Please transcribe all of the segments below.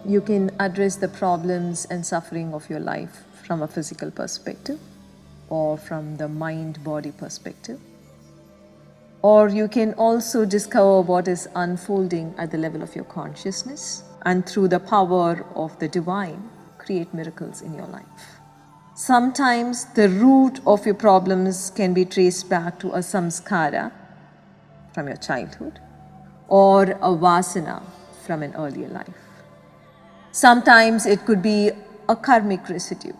you can address the problems and suffering of your life from a physical perspective or from the mind-body perspective. Or you can also discover what is unfolding at the level of your consciousness, and through the power of the divine, create miracles in your life. Sometimes the root of your problems can be traced back to a samskara from your childhood or a vasana from an earlier life. Sometimes it could be a karmic residue.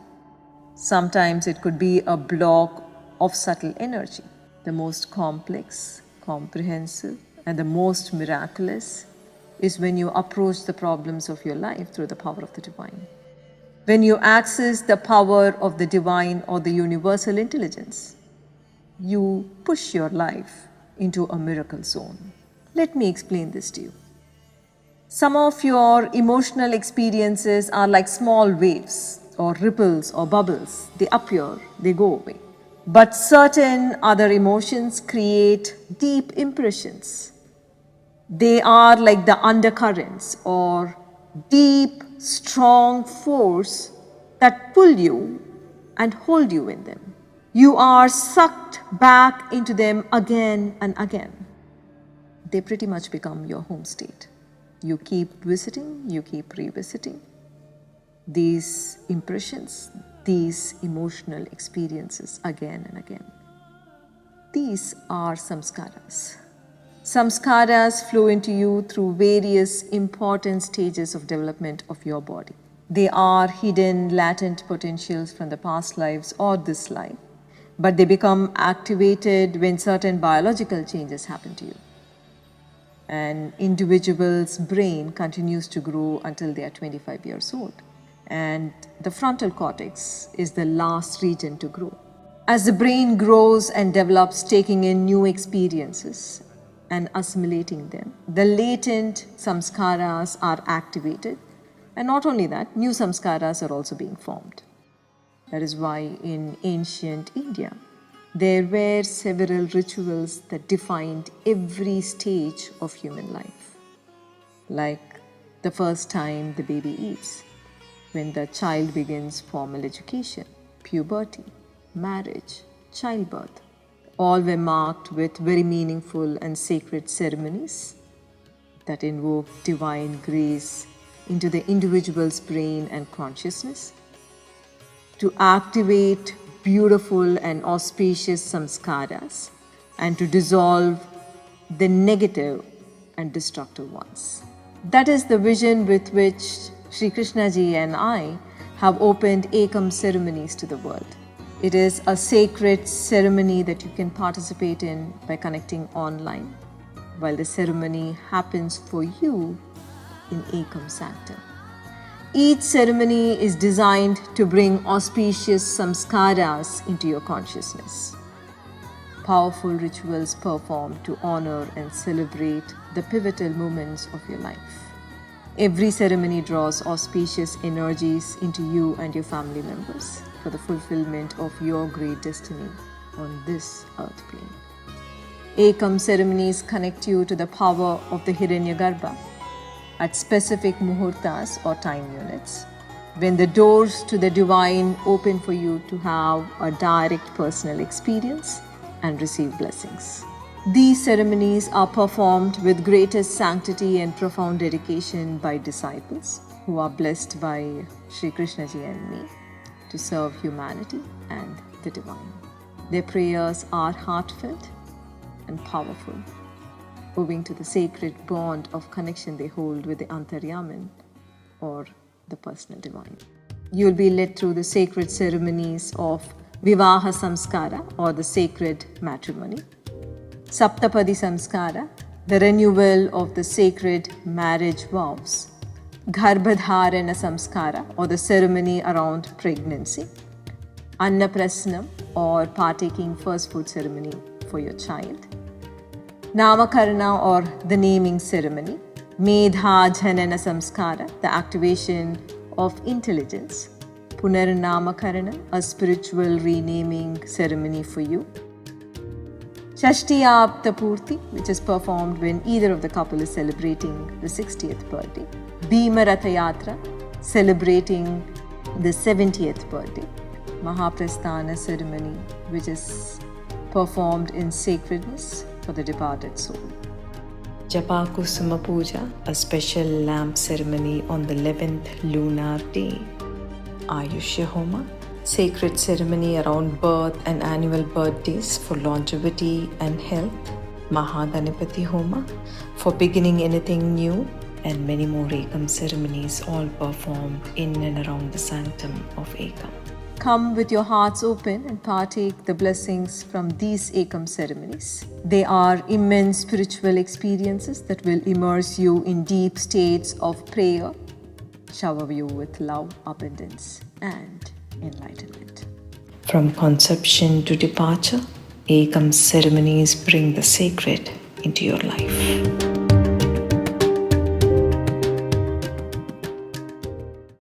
Sometimes it could be a block of subtle energy. The most complex, comprehensive, and the most miraculous is when you approach the problems of your life through the power of the divine. When you access the power of the divine or the universal intelligence, you push your life into a miracle zone. Let me explain this to you. Some of your emotional experiences are like small waves or ripples or bubbles. They appear, they go away. But certain other emotions create deep impressions. They are like the undercurrents or deep, strong force that pull you and hold you in them. You are sucked back into them again and again. They pretty much become your home state. You keep visiting, you keep revisiting these impressions, these emotional experiences again and again. These are samskaras. Samskaras flow into you through various important stages of development of your body. They are hidden, latent potentials from the past lives or this life, but they become activated when certain biological changes happen to you. An individual's brain continues to grow until they are 25 years old. And the frontal cortex is the last region to grow. As the brain grows and develops, taking in new experiences and assimilating them, the latent samskaras are activated. And not only that, new samskaras are also being formed. That is why in ancient India, there were several rituals that defined every stage of human life. Like the first time the baby eats, when the child begins formal education, puberty, marriage, childbirth, all were marked with very meaningful and sacred ceremonies that invoke divine grace into the individual's brain and consciousness to activate beautiful and auspicious samskaras and to dissolve the negative and destructive ones. That is the vision with which Sri Krishna Ji and I have opened Ekam ceremonies to the world. It is a sacred ceremony that you can participate in by connecting online, while the ceremony happens for you in Ekam Sanctum. Each ceremony is designed to bring auspicious samskaras into your consciousness. Powerful rituals performed to honor and celebrate the pivotal moments of your life. Every ceremony draws auspicious energies into you and your family members for the fulfillment of your great destiny on this earth plane. Ekam ceremonies connect you to the power of the Hiranyagarbha at specific muhurtas or time units, when the doors to the divine open for you to have a direct personal experience and receive blessings. These ceremonies are performed with greatest sanctity and profound dedication by disciples who are blessed by Sri Krishna Ji and me to serve humanity and the divine. Their prayers are heartfelt and powerful, owing to the sacred bond of connection they hold with the Antaryaman or the personal divine. You will be led through the sacred ceremonies of Vivaha Samskara or the sacred matrimony, Saptapadi Samskara, the renewal of the sacred marriage vows, Garbhadharana Samskara or the ceremony around pregnancy, Annaprasnam or partaking first food ceremony for your child, Namakarana or the naming ceremony, Medha Janana Samskara, the activation of intelligence, Punarnamakarana, a spiritual renaming ceremony for you, Shashtiyapta Purti, which is performed when either of the couple is celebrating the 60th birthday, Bhima Ratha Yatra, celebrating the 70th birthday, Mahaprasthana ceremony, which is performed in sacredness for the departed soul. Japa Kusuma Puja, a special lamp ceremony on the 11th lunar day. Ayushya Homa, sacred ceremony around birth and annual birthdays for longevity and health. Mahaganapati Homa, for beginning anything new, and many more Ekam ceremonies all performed in and around the sanctum of Ekam. Come with your hearts open and partake the blessings from these Ekam ceremonies. They are immense spiritual experiences that will immerse you in deep states of prayer, shower you with love, abundance, and enlightenment. From conception to departure, Ekam ceremonies bring the sacred into your life.